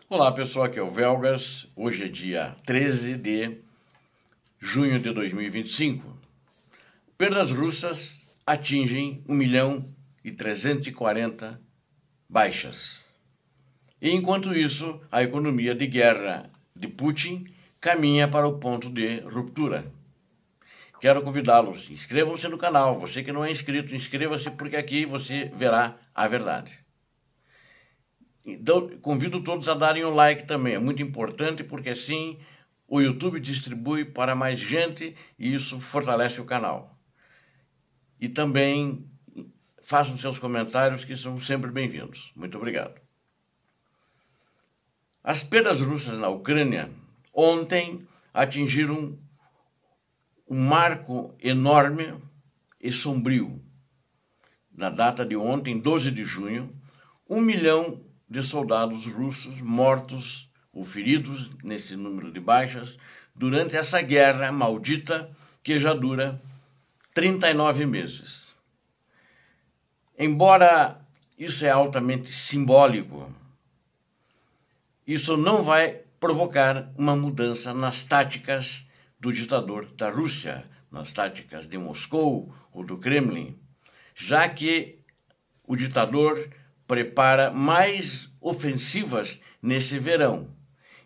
Olá pessoal, aqui é o Velgas. Hoje é dia 13 de junho de 2025. Perdas russas atingem 1.340.000 baixas. E enquanto isso, a economia de guerra de Putin caminha para o ponto de ruptura. Quero convidá-los, inscrevam-se no canal. Você que não é inscrito, inscreva-se porque aqui você verá a verdade. Então, convido todos a darem um like também, é muito importante porque assim o YouTube distribui para mais gente e isso fortalece o canal. E também façam seus comentários que são sempre bem-vindos. Muito obrigado. As perdas russas na Ucrânia ontem atingiram um marco enorme e sombrio. Na data de ontem, 12 de junho, 1 milhão de soldados russos mortos ou feridos, nesse número de baixas, durante essa guerra maldita que já dura 39 meses. Embora isso é altamente simbólico, isso não vai provocar uma mudança nas táticas do ditador da Rússia, nas táticas de Moscou ou do Kremlin, já que o ditador prepara mais ofensivas nesse verão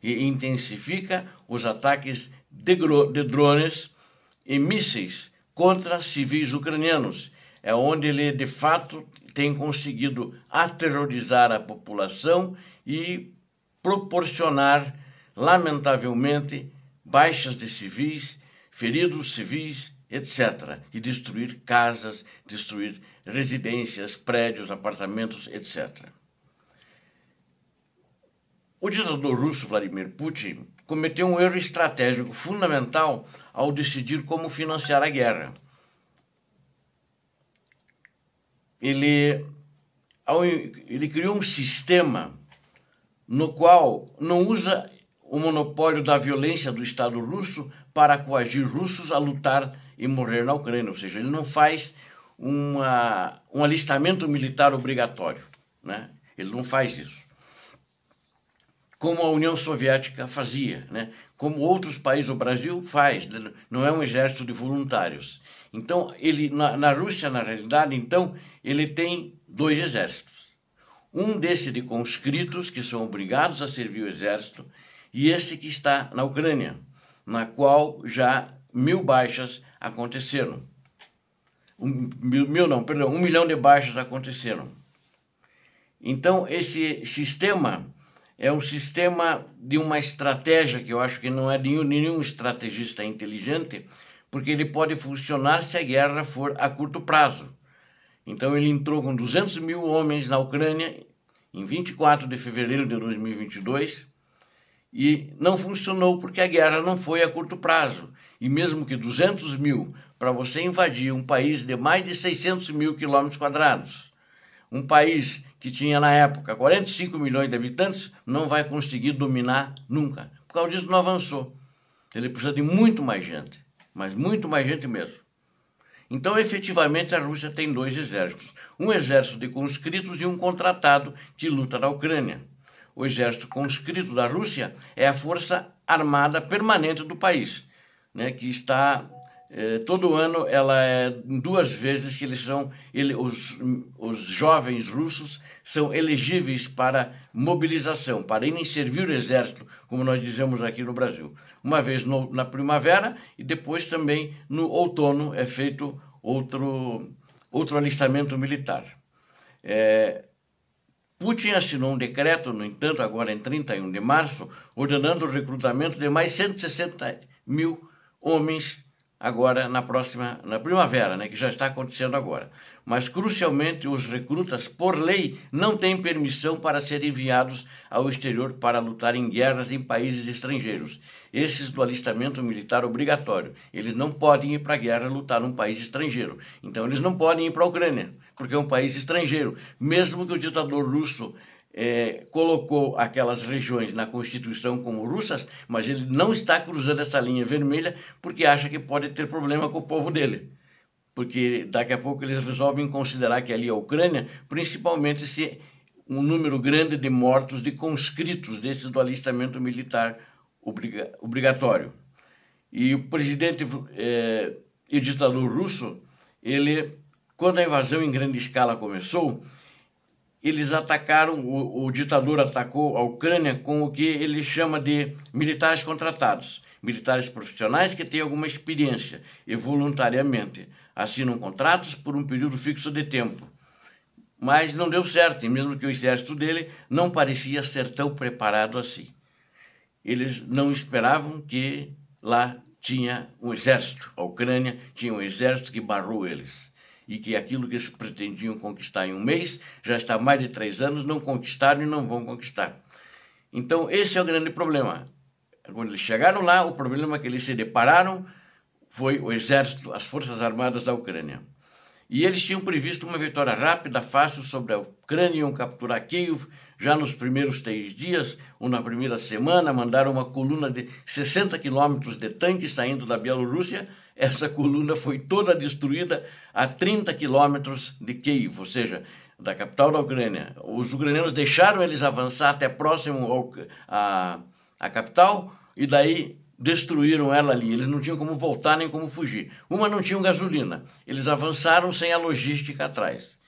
e intensifica os ataques de drones e mísseis contra civis ucranianos. É onde ele, de fato, tem conseguido aterrorizar a população e proporcionar, lamentavelmente, baixas de civis, feridos civis, etc. E destruir casas, destruir residências, prédios, apartamentos, etc. O ditador russo Vladimir Putin cometeu um erro estratégico fundamental ao decidir como financiar a guerra. Ele criou um sistema no qual não usa o monopólio da violência do Estado russo para coagir russos a lutar e morrer na Ucrânia. Ou seja, ele não faz um alistamento militar obrigatório, né? Ele não faz isso. Como a União Soviética fazia, né? Como outros países, o Brasil faz, não é um exército de voluntários. Então, na Rússia, na realidade, então, ele tem dois exércitos. Um desse de conscritos, que são obrigados a servir o exército, e esse que está na Ucrânia, na qual já 1.000 baixas aconteceram. 1 milhão de baixas aconteceram. Então, esse sistema é um sistema de uma estratégia que eu acho que não é de nenhum estrategista inteligente, porque ele pode funcionar se a guerra for a curto prazo. Então, ele entrou com 200.000 homens na Ucrânia em 24 de fevereiro de 2022 e não funcionou porque a guerra não foi a curto prazo. E mesmo que 200.000 para você invadir um país de mais de 600.000 quilômetros quadrados, um país que tinha na época 45 milhões de habitantes, não vai conseguir dominar nunca. Por causa disso não avançou. Ele precisa de muito mais gente, mas muito mais gente mesmo. Então, efetivamente, a Rússia tem dois exércitos. Um exército de conscritos e um contratado que luta na Ucrânia. O exército conscrito da Rússia é a força armada permanente do país, né, que está todo ano, ela é 2 vezes que os jovens russos são elegíveis para mobilização, para irem servir o exército, como nós dizemos aqui no Brasil. Uma vez na primavera e depois também no outono é feito outro alistamento militar. Putin assinou um decreto, no entanto, agora em 31 de março, ordenando o recrutamento de mais 160.000 homens agora na primavera, né, que já está acontecendo agora. Mas, crucialmente, os recrutas, por lei, não têm permissão para serem enviados ao exterior para lutar em guerras em países estrangeiros. Esses do alistamento militar obrigatório. Eles não podem ir para a guerra lutar num país estrangeiro. Então, eles não podem ir para a Ucrânia, porque é um país estrangeiro. Mesmo que o ditador russo colocou aquelas regiões na Constituição como russas, mas ele não está cruzando essa linha vermelha porque acha que pode ter problema com o povo dele. Porque daqui a pouco eles resolvem considerar que ali é a Ucrânia, principalmente se um número grande de mortos, de conscritos desses do alistamento militar obrigatório. E o presidente e ditador russo, quando a invasão em grande escala começou, eles atacaram, o ditador atacou a Ucrânia com o que ele chama de militares contratados, militares profissionais que têm alguma experiência e voluntariamente assinam contratos por um período fixo de tempo. Mas não deu certo, e mesmo que o exército dele não parecia ser tão preparado assim. Eles não esperavam que lá tinha um exército, a Ucrânia tinha um exército que barrou eles. E que aquilo que eles pretendiam conquistar em um mês, já está há mais de 3 anos, não conquistaram e não vão conquistar. Então, esse é o grande problema. Quando eles chegaram lá, o problema que eles se depararam foi o exército, as forças armadas da Ucrânia. E eles tinham previsto uma vitória rápida, fácil sobre a Ucrânia, iam capturar Kiev já nos primeiros 3 dias, ou na primeira semana, mandaram uma coluna de 60 quilômetros de tanques saindo da Bielorrússia. Essa coluna foi toda destruída a 30 quilômetros de Kiev, ou seja, da capital da Ucrânia. Os ucranianos deixaram eles avançar até próximo à capital e daí destruíram ela ali. Eles não tinham como voltar nem como fugir. Uma, não tinham gasolina. Eles avançaram sem a logística atrás.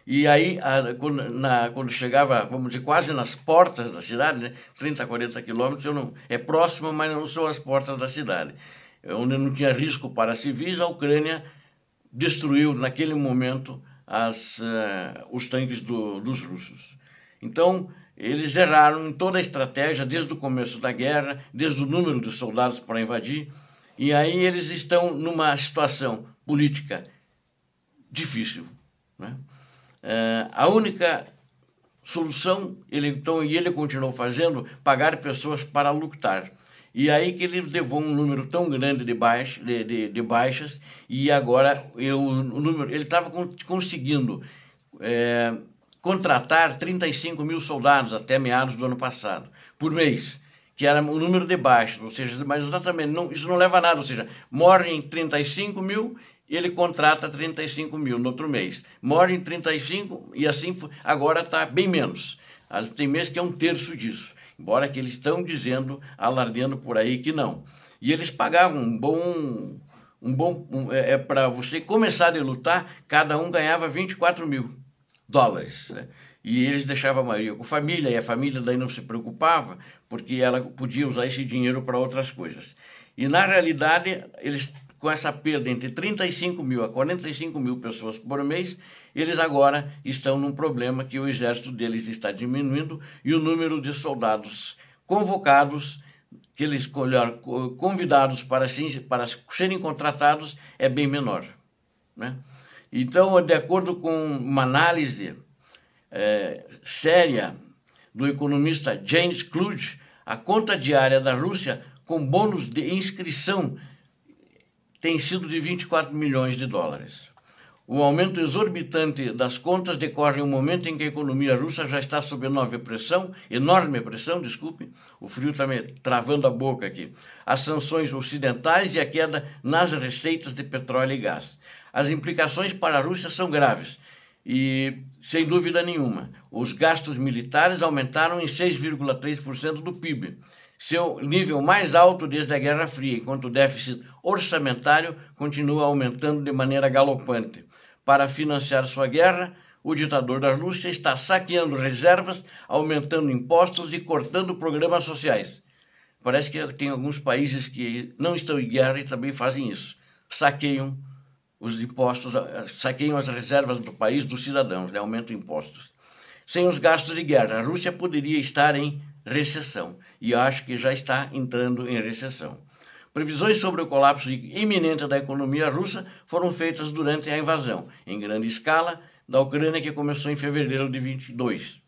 E aí, quando chegava, vamos dizer, quase nas portas da cidade, né, 30, 40 quilômetros, é próximo, mas não são as portas da cidade, onde não tinha risco para civis, a Ucrânia destruiu naquele momento os tanques dos russos. Então, eles erraram em toda a estratégia, desde o começo da guerra, desde o número de soldados para invadir, e aí eles estão numa situação política difícil, né? A única solução, ele continuou fazendo, pagar pessoas para lutar. E aí que ele levou um número tão grande de baixas, e agora ele estava conseguindo contratar 35 mil soldados até meados do ano passado, por mês, que era o número de baixas, ou seja, mas exatamente, isso não leva a nada, ou seja, morrem 35 mil, ele contrata 35 mil no outro mês, morrem 35 e assim agora está bem menos. Tem mês que é 1/3 disso. Embora que eles estão dizendo, alardeando por aí que não. E eles pagavam para você começar a lutar, cada um ganhava 24 mil dólares. Né? E eles deixavam a maioria com família, e a família daí não se preocupava, porque ela podia usar esse dinheiro para outras coisas. E na realidade, eles, com essa perda entre 35 mil a 45 mil pessoas por mês, eles agora estão num problema que o exército deles está diminuindo e o número de soldados convocados, que eles convidados para serem contratados, é bem menor. Né? Então, de acordo com uma análise séria do economista James Kluge, a conta diária da Rússia, com bônus de inscrição, tem sido de 24 milhões de dólares. O aumento exorbitante das contas decorre em um momento em que a economia russa já está sob enorme pressão, o frio está me travando a boca aqui, as sanções ocidentais e a queda nas receitas de petróleo e gás. As implicações para a Rússia são graves e, sem dúvida nenhuma, os gastos militares aumentaram em 6,3% do PIB, seu nível mais alto desde a Guerra Fria, enquanto o déficit orçamentário continua aumentando de maneira galopante. Para financiar sua guerra, o ditador da Rússia está saqueando reservas, aumentando impostos e cortando programas sociais. Parece que tem alguns países que não estão em guerra e também fazem isso. Saqueiam os impostos, saqueiam as reservas do país, dos cidadãos, né? Aumentam impostos. Sem os gastos de guerra, a Rússia poderia estar em recessão, e acho que já está entrando em recessão. Previsões sobre o colapso iminente da economia russa foram feitas durante a invasão, em grande escala, da Ucrânia, que começou em fevereiro de 22.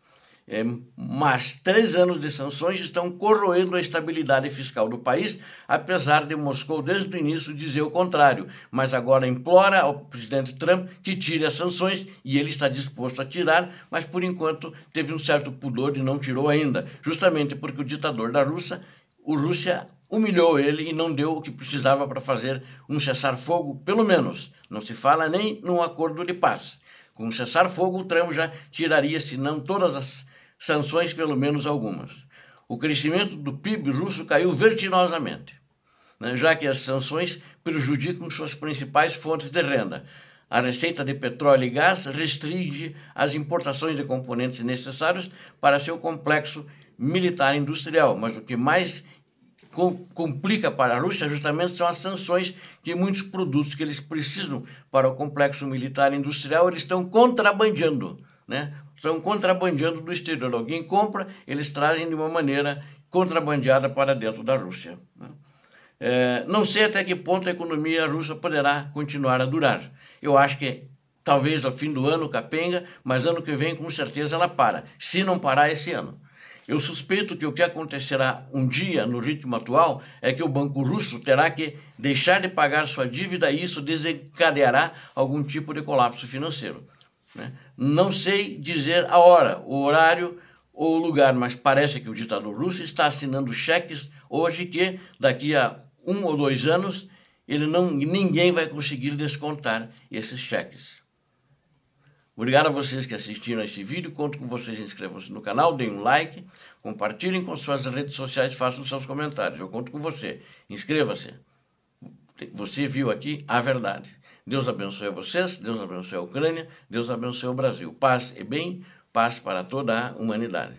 Mas 3 anos de sanções estão corroendo a estabilidade fiscal do país, apesar de Moscou, desde o início, dizer o contrário. Mas agora implora ao presidente Trump que tire as sanções, e ele está disposto a tirar, mas por enquanto teve um certo pudor e não tirou ainda, justamente porque o ditador da Rússia humilhou ele e não deu o que precisava para fazer um cessar-fogo, pelo menos. Não se fala nem num acordo de paz. Com cessar-fogo, o Trump já tiraria, se não todas as sanções, pelo menos algumas. O crescimento do PIB russo caiu vertiginosamente, né, já que as sanções prejudicam suas principais fontes de renda. A receita de petróleo e gás restringe as importações de componentes necessários para seu complexo militar e industrial, mas o que mais complica para a Rússia justamente são as sanções, que muitos produtos que eles precisam para o complexo militar e industrial eles estão contrabandeando, né? Estão contrabandeando do exterior. Alguém compra, eles trazem de uma maneira contrabandeada para dentro da Rússia, né? Não sei até que ponto a economia russa poderá continuar a durar. Eu acho que talvez no fim do ano capenga, mas ano que vem com certeza ela para, se não parar esse ano. Eu suspeito que o que acontecerá um dia no ritmo atual é que o Banco Russo terá que deixar de pagar sua dívida e isso desencadeará algum tipo de colapso financeiro, né? Não sei dizer a hora, o horário ou o lugar, mas parece que o ditador russo está assinando cheques hoje que daqui a 1 ou 2 anos ninguém vai conseguir descontar esses cheques. Obrigado a vocês que assistiram a este vídeo, conto com vocês, inscrevam-se no canal, deem um like, compartilhem com suas redes sociais, façam seus comentários, eu conto com você, inscreva-se. Você viu aqui a verdade. Deus abençoe vocês, Deus abençoe a Ucrânia, Deus abençoe o Brasil. Paz e bem, paz para toda a humanidade.